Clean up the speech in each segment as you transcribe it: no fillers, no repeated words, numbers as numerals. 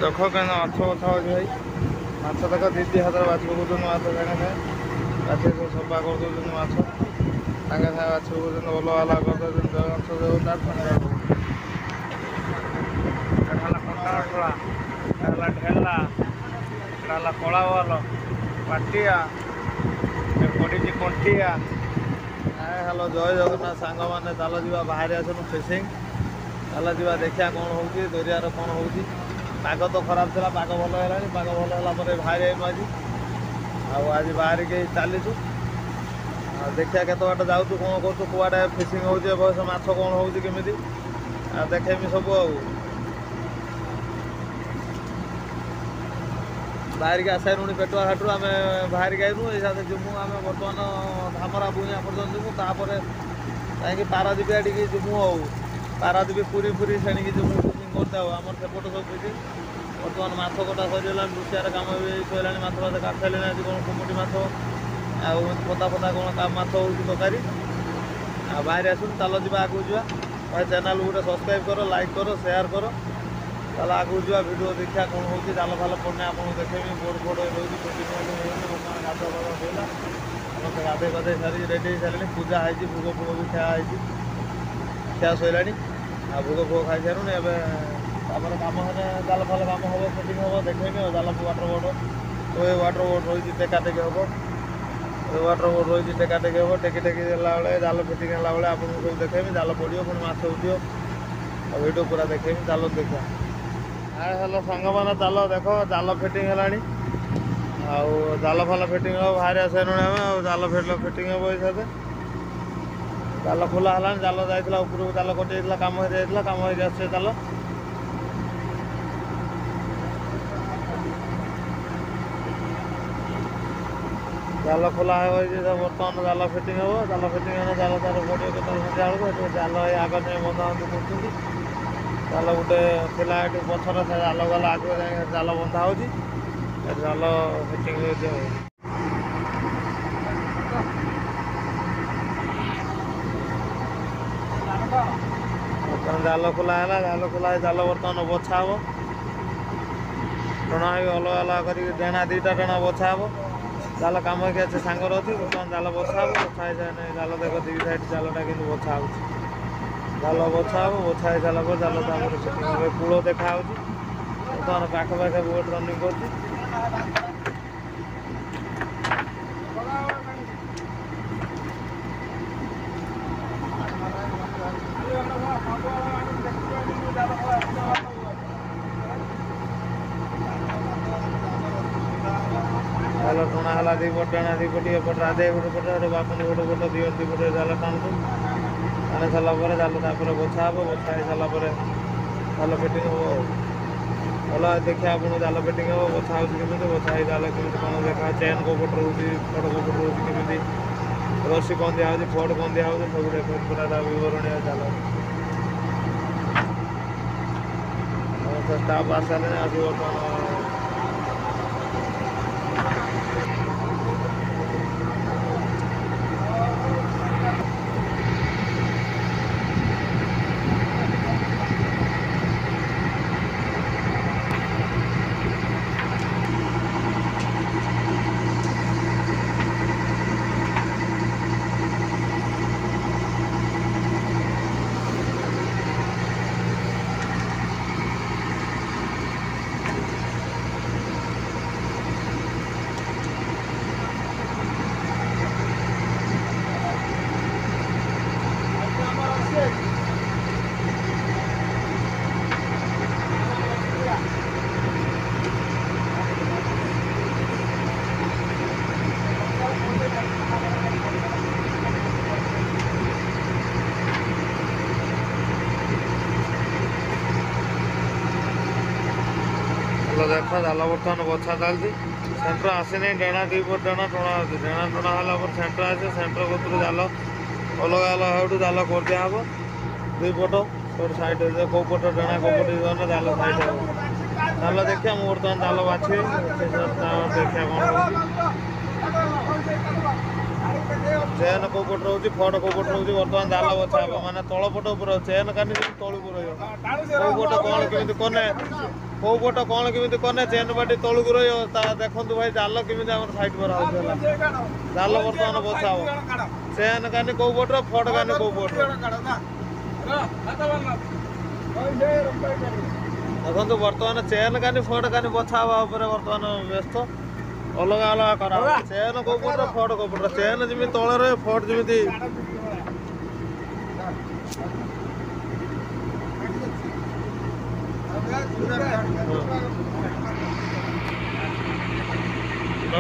ଦେଖ କେନ୍ ମାଛ କଥା ଅଛି ଭାଇ ମାଛ ଦେଖ ଦିଦି ହାତରେ ବାଛି ପକାଉଛନ୍ତି ମାଛ ସାଙ୍ଗେ ସାଙ୍ଗେ ବାଛି ସବୁ ସଫା କରିଦେଉଛନ୍ତି ମାଛ ସାଙ୍ଗେ ସାଙ୍ଗେ ବାଛି ପକାଉଛନ୍ତି ଭଲ ଭଲ କରିଦେଉଛନ୍ତି ମାଛ ଦେଉ ତାର ସାଙ୍ଗେ ହେଲା କଣ୍ଟା ଅଠଳା ହେଲା ଢେଲା ହେଲା କଳା ବଲ ପାଟିଆ ପଡ଼ିଛି କଣ୍ଟିଆ ହ୍ୟାଲୋ ଜୟ ଜଗନ୍ନାଥ ସାଙ୍ଗମାନେ ଚାଲ ଯିବା ବାହାରି ଆସନ୍ତୁ ଫିସିଂ ଚାଲ ଯିବା ଦେଖିବା କ'ଣ ହେଉଛି ଦରିଆର କ'ଣ ହେଉଛି ପାଗ ତ ଖରାପ ଥିଲା ପାଗ ଭଲ ହେଲାଣି ପାଗ ଭଲ ହେଲା ପରେ ବାହାରି ଆଇନୁ ଆଜି ଆଉ ଆଜି ବାହାରିକି ଚାଲିଛୁ ଆଉ ଦେଖିବା କେତେ ବାଟ ଯାଉଛୁ କ'ଣ କରୁଛୁ କୁଆଡ଼େ ଫିସିଂ ହେଉଛି ଏ ବୟସ ମାଛ କ'ଣ ହେଉଛି କେମିତି ଆଉ ଦେଖେଇମି ସବୁ ଆଉ ବାହାରିକି ଆସିଲୁଣି ପେଟୁଆ ଘାଟରୁ ଆମେ ବାହାରିକି ଆଇନୁ ଏଇ ସାଥେ ଯିମୁ ଆମେ ବର୍ତ୍ତମାନ ଧାମରା ବୁଣିଆ ପର୍ଯ୍ୟନ୍ତ ଯିମୁ ତାପରେ ଯାଇକି ପାରାଦ୍ୱୀପ ଆଡ଼ିକି ଯିମୁ ଆଉ ପାରାଦ୍ୱୀପ ପୁରୀ ଫୁରୀ ସେଣିକି ଯିମୁ ଫିସିଂ କରିତେ ଆଉ ଆମର ସେପଟ ସବୁ ଫିସିଂ ବର୍ତ୍ତମାନ ମାଛ କଟା ସରିଗଲାଣି ରୁଷିଆର କାମ ବି ସରିଲାଣି ମାଛ ଫାଛ କାଟି ସାରିଲେଣି ଆଜି କ'ଣ କୁମୁଟି ମାଛ ଆଉ ପତା ଫତା କ'ଣ ମାଛ ହେଉଛି ତରକାରୀ ଆଉ ବାହାରି ଆସୁନି ଚାଲ ଯିବା ଆଗକୁ ଯିବା ଭାଇ ଚ୍ୟାନେଲ୍ ଗୋଟେ ସବସ୍କ୍ରାଇବ୍ କର ଲାଇକ୍ କର ସେୟାର କର ତାହେଲେ ଆଗକୁ ଯିବା ଭିଡ଼ିଓ ଦେଖିବା କ'ଣ ହେଉଛି ଜାଲ ଫାଲ ପଡ଼ିନେ ଆପଣଙ୍କୁ ଦେଖେଇବି ବୋର୍ଡ଼ ଫୋର୍ଡ଼ ରହୁଛି ଫିଟିଂ ହେଉନି ବର୍ତ୍ତମାନ ଗାଧୁଆ ପାଧୁଆ ଶୋଇଲା ସମସ୍ତେ ଗାଧୋଇ ପାଧୋଇ ସାରିକି ରେଡ଼ି ହେଇସାରିଲେଣି ପୂଜା ହେଇଛି ଭୋଗ ଫୋଗ ବି ଖିଆ ହେଇଛି ଖିଆ ଶୋଇଲାଣି ଆଉ ଭୋଗ ଫୋଗ ଖାଇସାରୁନି ଏବେ ତାପରେ କାମ ହେଲେ ଜାଲ ଫାଲ କାମ ହେବ ଫିଟିଂ ହେବ ଦେଖେଇବି ଆଉ ଜାଲ ୱାଟର ବୋର୍ଡ଼ ଏ ୱାଟର ବୋର୍ଡ଼ ରହିଛି ଟେକା ଟେକି ହେବ ଏ ୱାଟର ବୋର୍ଡ଼ ରହିଛି ଟେକା ଟେକି ହେବ ଟେକି ଟେକି ଦେଲା ବେଳେ ଜାଲ ଫିଟିଂ ହେଲା ବେଳେ ଆପଣଙ୍କୁ ସବୁ ଦେଖେଇବି ଜାଲ ପଡ଼ିବ ପୁଣି ମାଛ ଉଠିବ ଆଉ ଭିଡ଼ିଓ ପୁରା ଦେଖେଇବି ଜାଲ ଦେଖିବା ହ୍ୟାଲୋ ସାଙ୍ଗମାନେ ଚାଲ ଦେଖ ଜାଲ ଫିଟିଂ ହେଲାଣି ଆଉ ଜାଲ ଫାଲ ଫିଟିଂ ହେବ ବାହାରି ଆସିଲୁଣି ଆମେ ଆଉ ଜାଲ ଫିଟିଂ ହେବ ଏଇ ସାଥେ ଜାଲ ଖୋଲା ହେଲାଣି ଜାଲ ଯାଇଥିଲା ଉପରକୁ ଜାଲ କଟି ଯାଇଥିଲା କାମ ହେଇଯାଇଥିଲା କାମ ହେଇକି ଆସିছে ଜାଲ ଜାଲ ଖୋଲା ହେବ ବର୍ତ୍ତମାନ ଜାଲ ଫିଟିଂ ହେବ ଜାଲ ଫିଟିଂ ହେଲେ ଜାଲ ତାର ପଡ଼ିବ କେତେବେଳେ ସନ୍ଧ୍ୟା ବେଳକୁ ଏଠି ଜାଲ ଏଇ ଆଗ ଯାଇ ବନ୍ଧାବନ୍ଧି କରୁଛନ୍ତି ଜାଲ ଗୋଟେ ଥିଲା ଏଠି ପଛର ସେ ଜାଲ ଗଲା ଆଗକୁ ଯାଇ ଜାଲ ବନ୍ଧା ହେଉଛି ଏଠି ଜାଲ ଫିଟିଂ ହେଉଛି ଆଉ ବର୍ତ୍ତମାନ ଜାଲ ଖୋଲା ହେଲା ଜାଲ ଖୋଲା ହେଇ ଜାଲ ବର୍ତ୍ତମାନ ବଛା ହେବ ଟଣା ହେଇକି ଅଲଗା ଅଲଗା କରିକି ଡେଣା ଦୁଇଟା ଡେଣା ବଛା ହେବ ଜାଲ କାମ ହେଇକି ଅଛି ସାଙ୍ଗର ଅଛି ବର୍ତ୍ତମାନ ଜାଲ ବଛା ହେବ ବଛା ହେଇଯାଏ ଜାଲ ଦେଖ ଦୁଇ ସାଇଡ଼୍ ଜାଲଟା କିନ୍ତୁ ବଛା ହେଉଛି ଜାଲ ବଛା ହେବ ବଛା ହେଇସାରିଲା ପରେ ଜାଲ ତାପରେ ଫିଟିଂ ହେବ କୂଳ ଦେଖାହେଉଛି ବର୍ତ୍ତମାନ ପାଖାପାଖି ବୋଟ୍ ରନିଂ କରୁଛି ଜାଲ ଟଣା ହେଲା ଦୁଇ ପଟ ଟଣା ଦୁଇ ପଟ ଏପଟେ ରାଧେଇ ଗୋଟେ ପଟ ଗୋଟେ ବାପୁନି ଗୋଟେ ପଟ ଦୁଇ ପଟେ ଜାଲ ଟାଣୁଛୁ ଟାଣି ସାରିଲା ପରେ ଜାଲ ତାପରେ ବଛା ହେବ ବଛା ହେଇସାରିଲା ପରେ ଜାଲ ଫିଟିଂ ହେବ ଆଉ ଭଲ ଦେଖିବା ଆପଣ ଜାଲ ଫିଟିଂ ହେବ ବଛା ହେଉଛି କେମିତି ବଛା ହେଇ ଜାଲ କେମିତି କ'ଣ ଦେଖା ଚେନ୍ କେଉଁ ପଟ ରହୁଛି ଫଡ଼ କେଉଁ ପଟ ରହୁଛି କେମିତି ରସି କ'ଣ ଦିଆହେଉଛି ଫଡ଼ କ'ଣ ଦିଆହେଉଛି ସବୁ ଦେଖ ପୁରା ତା ବିବରଣୀ ଜାଲ ସମସ୍ତେ ଷ୍ଟାଫ୍ ଆସିସାରିଲେଣି ଆଜି ବର୍ତ୍ତମାନ ଦେଖ ଜାଲ ବର୍ତ୍ତମାନ ବଛା ଚାଲିଛି ସେଣ୍ଟର ଆସିନି ଡେଣା ଦୁଇ ପଟ ଡେଣା ଟଣା ହେଉଛି ଡେଣା ଟଣା ହେଲା ପରେ ସେଣ୍ଟର ଆସିବ ସେଣ୍ଟର କତରୁ ଜାଲ ଅଲଗା ଅଲଗା ହେଉଠୁ ଜାଲ କରିଦିଆହେବ ଦୁଇ ପଟ ସବୁ ସାଇଡ଼୍ କେଉଁ ପଟ ଡେଣା କେଉଁ ପଟ ଜଣ ଜାଲ ସାଇଡ଼୍ ହେବ ଜାଲ ଦେଖିବା ମୁଁ ବର୍ତ୍ତମାନ ଜାଲ ବାଛିବି ଦେଖିବା କ'ଣ ହେଉଛି ଚେନ୍ କେଉଁ ପଟ ରହୁଛି ଫଡ଼ କେଉଁ ପଟ ରହୁଛି ବର୍ତ୍ତମାନ ଜାଲ ବଛା ହେବ ମାନେ ତଳ ପଟ ଉପରେ ଚେନ୍ କାନି ତଳକୁ ରହିବ କେଉଁ ପଟ କ'ଣ କେମିତି କନେ କୋଉ ପଟ କ'ଣ କେମିତି କନେ ଚେନ୍ ବାଟି ତଳକୁ ରହିବ ତା ଦେଖନ୍ତୁ ଭାଇ ଜାଲ କେମିତି ଆମର ସାଇଡ୍ କରାହଉଛି ହେଲା। ଜାଲ ବର୍ତ୍ତମାନ ବସା ହବ। ଚେନ୍ କାନି କୋଉ ପଟର ଫଡ କାନି କୋଉ ପଟର ଦେଖନ୍ତୁ ବର୍ତ୍ତମାନ ଚେନ୍ କାନି ଫଡ କାନି ବଛା ହବା ଉପରେ ବର୍ତ୍ତମାନ ବ୍ୟସ୍ତ ଅଲଗା ଅଲଗା କରାହବ। ଚେନ୍ କୋଉ ପଟର ଫଡ କୋଉ ପଟର ଚେନ୍ ଯେମିତି ତଳେ ରହେ ଫଡ ଯେମିତି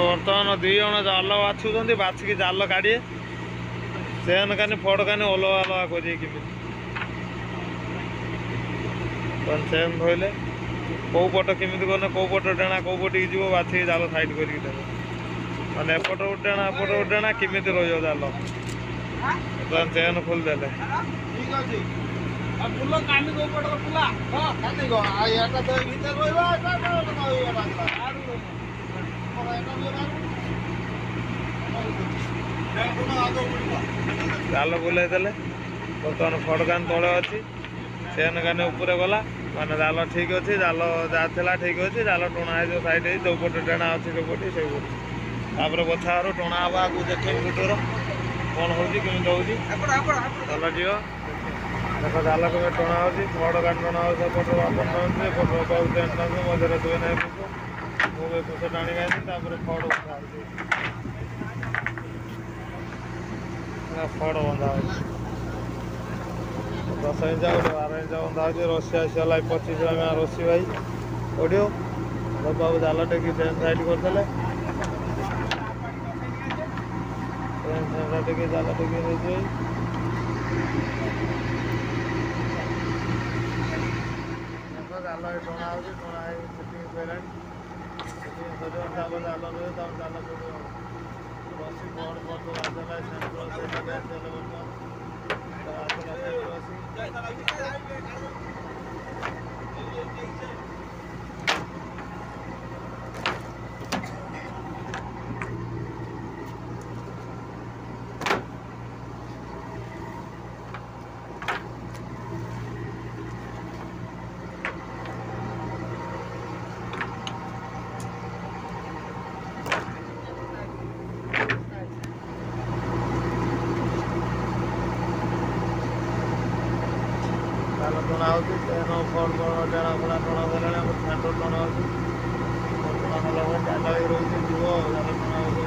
ବର୍ତ୍ତମାନ 2 ଜଣ ଜାଲ ବାଛୁଛନ୍ତି ବାଛିକି ଜାଲ କାଢିଏ ଚେନ୍ କାନି ଫଡ କାନି ଅଲଗା ଅଲଗା କରିବେ କେମିତି ଚେନ୍ ଧୋଇଲେ କୋଉ ପଟ କେମିତି କଲେ କୋଉ ପଟ ଡେଣା କୋଉ ପଟିକି ଯିବ ବାଛିକି ଜାଲ ସାଇଡ୍ କରିକି ଦେବେ ମାନେ ଏପଟ ଗୋଟେ ଡେଣା ଏପଟ ଗୋଟେ ଡେଣା କେମିତି ରହିବ ଜାଲ ବର୍ତ୍ତମାନ ଚେନ୍ ଖୋଲିଦେଲେ ଜାଲ ବୁଲେଇ ଦେଲେ ବର୍ତ୍ତମାନ ଫଡ କାନି ତଳେ ଅଛି ଚେନ୍ କାନି ଉପରେ ଗଲା ମାନେ ଜାଲ ଠିକ୍ ଅଛି ଜାଲ ଯାହା ଥିଲା ଠିକ୍ ଅଛି ଜାଲ ଟଣା ହେଇଯିବ ସାଇଡ୍ ହେଇ ଯୋଉ ପଟେ ଡେଣା ଅଛି ଯୋଉ ପଟେ ସେଇ ପଟେ ତାପରେ ବଛା ହବ ଟଣା ହବ ଆଗକୁ ଦେଖେଇବି ଭିଡ଼ିଓର କ'ଣ ହେଉଛି କେମିତି ହେଉଛି ଜାଲ ଯିବ ଦେଖ ଜାଲ କେମିତି ଟଣା ହେଉଛି ଫଡ କାନି ଟଣା ହେଉଛି ସେପଟରେ ବାପନ ନେଉଛି ଏପଟରେ ବାପାକୁ ଚେନ୍ ନେଉଛି ମଝିରେ 2 ନାହିଁ ପୁଷ ମୁଁ ବି ପୁଷ ଟାଣିକି ଆଇଛି ତାପରେ ଫଡ ବନ୍ଧା ହେଉଛି ଫଡ ବନ୍ଧା ହେଉଛି 10 ଇଞ୍ଚ ଗୋଟେ 12 ଇଞ୍ଚ ବନ୍ଧା ହେଉଛି ରସି ଆସିଗଲା 25 ଗ୍ରାମିଆ ରସି ଭାଇ ପଡ଼ିବ ବାବୁ ଜାଲ ଟେକି ଚେନ୍ ସାଇଡ୍ କରିଦେଲେ ଟିକେ ଜାଲ ଟିକେ ହେଇଛି ଜାଲ ଟଣା ହେଉଛି ଟଣା ହେଇ ଫିଟିଂ ସରିଲାଣି ଫିଟିଂ ସରିବ ତାପରେ ଜାଲ ରହିବ ତାପରେ ଜାଲ ପଡ଼ିବ ରସି ଫଡ ଫଡ ଆସିଲା ସେଣ୍ଟର ସେଇଟା ଦେଲେ ଜାଲ ଟଣା ହେଉଛି ଚେନ୍ ଫଡ ଡେଣା ଫଡ଼ା ଟଣା ଦେଲାଣି ଆମର ସେଣ୍ଟର ଟଣା ହେଉଛି ଟଣା ହେଲା ପରେ ଜାଲ ହେଇ ରହୁଛି ଯିବ ଜାଲ ଟଣା ହେଉଛି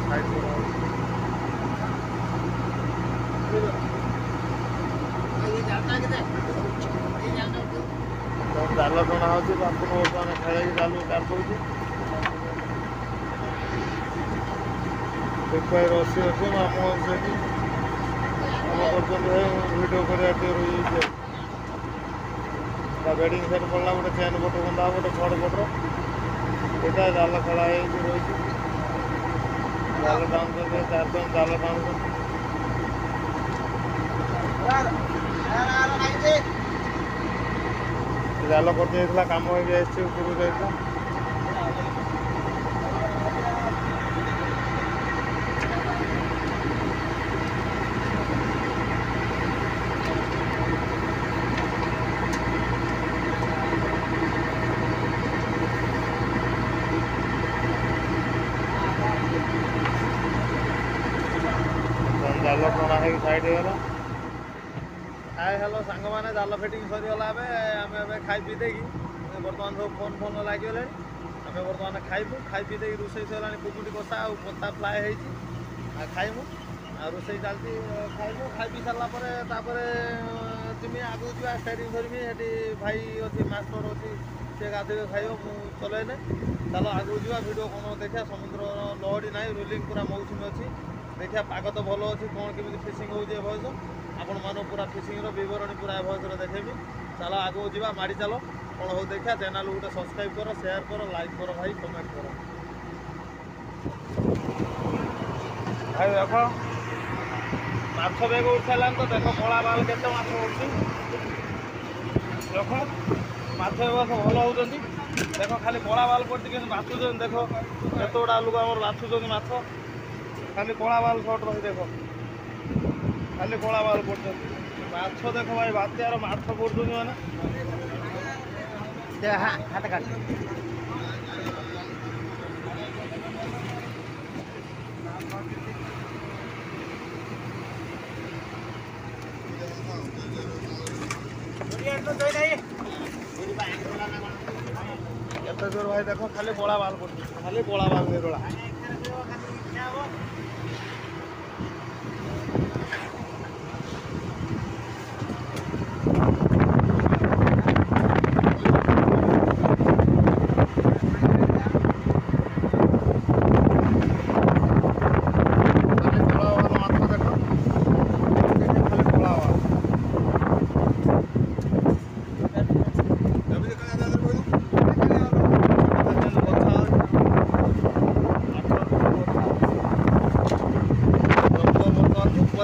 ସାଇଡ୍ କରାହେଉଛି ଜାଲ ଟଣା ହେଉଛି ବାପନ ବର୍ତ୍ତମାନ ଖେଳେଇକି ଜାଲକୁ କାଢ଼ି ଦେଉଛି ଦେଖାଇ ରସି ଅଛି ମାମୁଁ ସେଠି କାମ କରୁଛନ୍ତି ଭାଇ ଭିଡ଼ିଓ କରିବା ଟିକେ ରହିଯାଇଛି ବେଡ଼ିଂ ସେଟ୍ ପଡ଼ିଲା ଗୋଟେ ଚେନ୍ ପଟ ବନ୍ଧା ଗୋଟେ ଫଡ ପଟର ଏଇଟା ଜାଲ ଖେଳା ହେଇକି ରହିଛି ଜାଲ ଟାଣୁଛନ୍ତି 4 ଜଣ ଜାଲ ଟାଣୁଛନ୍ତି ଜାଲ କଟି ଯାଇଥିଲା କାମ ହେଇକି ଆସିଛି ଉପରକୁ ଯାଇଥିଲା ଜାଲ ଟଣା ହେଇକି ସାଇଡ୍ ହେଇଗଲା ହାଏ ହ୍ୟାଲୋ ସାଙ୍ଗମାନେ ଜାଲ ଫିଟିଂ ସରିଗଲା ଆମେ ଖାଇ ପିଇ ଦେଇକି ବର୍ତ୍ତମାନ ସବୁ ଫୋନ୍ ଲାଗିଗଲାଣି ଆମେ ବର୍ତ୍ତମାନ ଖାଇବୁ ଖାଇ ପିଇ ଦେଇକି ରୋଷେଇ ସରିଲାଣି କୁକୁଟି କଷା ଆଉ ପତା ଫ୍ରାଏ ହେଇଛି ଆଉ ଖାଇବୁ ଆଉ ରୋଷେଇ ଚାଲିଛି ଖାଇବୁ ଖାଇ ପିଇ ସାରିଲା ପରେ ତାପରେ ଯିମି ଆଗକୁ ଯିବା ଷ୍ଟେରିଂ ଧରିବି ସେଠି ଭାଇ ଅଛି ମାଷ୍ଟର ଅଛି ସେ ଗାଧୋଇବେ ଖାଇବ ମୁଁ ଚଲେଇଲେ ଚାଲ ଆଗକୁ ଯିବା ଭିଡ଼ିଓ କ'ଣ ଦେଖିବା ସମୁଦ୍ର ଲହଡ଼ି ନାହିଁ ରୋଲିଂ ପୁରା ମୌସୁମୀ ଅଛି ଦେଖିବା ପାଗ ତ ଭଲ ଅଛି କ'ଣ କେମିତି ଫିସିଂ ହେଉଛି ଏ ଭଏସ୍ ଆପଣମାନଙ୍କୁ ପୁରା ଫିସିଂର ବିବରଣୀ ପୁରା ଏ ଭଏସ୍ରେ ଦେଖେଇବି ଚାଲ ଆଗକୁ ଯିବା ମାଡ଼ି ଚାଲ କ'ଣ ହଉ ଦେଖିବା ଚ୍ୟାନେଲ୍ ଗୋଟେ ସବସ୍କ୍ରାଇବ୍ କର ସେୟାର କର ଲାଇକ୍ କର ଭାଇ କମେଣ୍ଟ କର ଭାଇ ଦେଖ ମାଛ ବେଗ ଉଠିସାରିଲାଣି ତ ଦେଖ କଳା ବାଲ କେତେ ମାଛ ଉଠୁଛି ଦେଖ ମାଛ ଏ ବର୍ଷ ଭଲ ହେଉଛନ୍ତି ଦେଖ ଖାଲି କଳା ବାଲ ପଡ଼ିଛି କିନ୍ତୁ ବାଛୁଛନ୍ତି ଦେଖ କେତେ ଗୁଡ଼ା ଲୋକ ଆମର ବାଛୁଛନ୍ତି ମାଛ ଖାଲି କଳା ବାଲ ସର୍ଟ ରହି ଦେଖ ଖାଲି କଳା ବାଲ ପଡ଼ୁଛନ୍ତି ମାଛ ଦେଖ ଭାଇ ବାତ୍ୟାର ମାଛ ପଡ଼ୁଛନ୍ତି ମାନେ हाथ काट କେତେ ଜୋର ଭାଇ ଦେଖ ଖାଲି କଳା ବାଲ କରୁଛି ଖାଲି କଳା ବାଲ ନିରୋଳା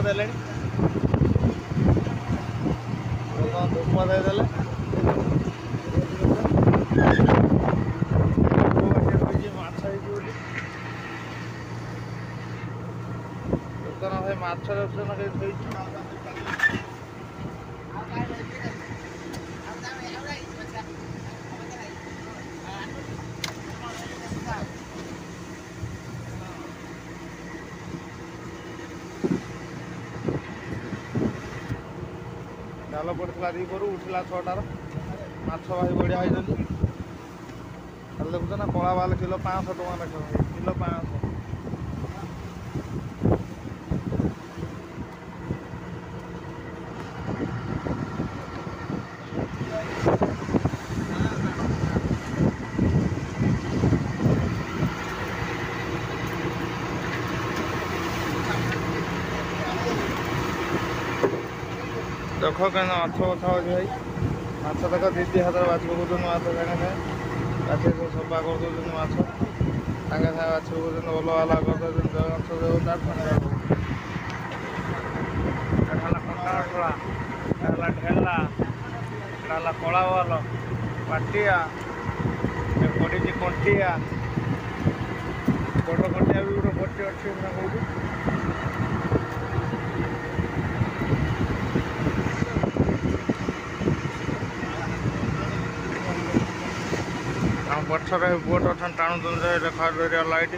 ଦେଲେଣି ଧୂପ ଦେଇଦେଲେ ମାଛ ହେଇଛି ବୋଲି ଦୋକାନ ଭାଇ ମାଛ ଦୋକାନ ହେଇଛି ଜାଲ ପଡ଼ିଥିଲା ଦ୍ୱିପହରୁ ଉଠିଲା 6ଟାର ମାଛ ଭାଇ ବଢ଼ିଆ ହେଇଛନ୍ତି ତାହେଲେ ଦେଖୁଛ ନା କଳା ବାଲ କିଲୋ 500 ଟଙ୍କା ଲେଖା କିଲୋ 500 ଦେଖ କେନ୍ ମାଛ କଥା ଅଛି ଭାଇ ମାଛ ଦେଖ ଦିଦି ହାତରେ ବାଛି ପକାଉଛନ୍ତି ମାଛ ସାଙ୍ଗେ ସାଙ୍ଗେ ବାଛି ସବୁ ସଫା କରିଦେଉଛନ୍ତି ମାଛ ସାଙ୍ଗେ ସାଙ୍ଗେ ବାଛି ପକାଉଛନ୍ତି ଭଲ ଭଲ କରିଦେଉଛନ୍ତି ମାଛ ଦେଉଛନ୍ତି ଏଟା ହେଲା କଣ୍ଟା ଅଠଳା ଏଟା ହେଲା ଢେଲା ଏଟା ହେଲା କଳା ବାଲ ପାଟିଆ ପଡ଼ିଛି କଣ୍ଟିଆ ବଡ଼ କଣ୍ଟିଆ ବି ଗୋଟେ ପଟି ଅଛି ନା କହୁଛି ପଛରେ ବୋଟ ଅଛନ୍ତି ଟାଣୁଛନ୍ତି ରେଖା ଲାଇଟ୍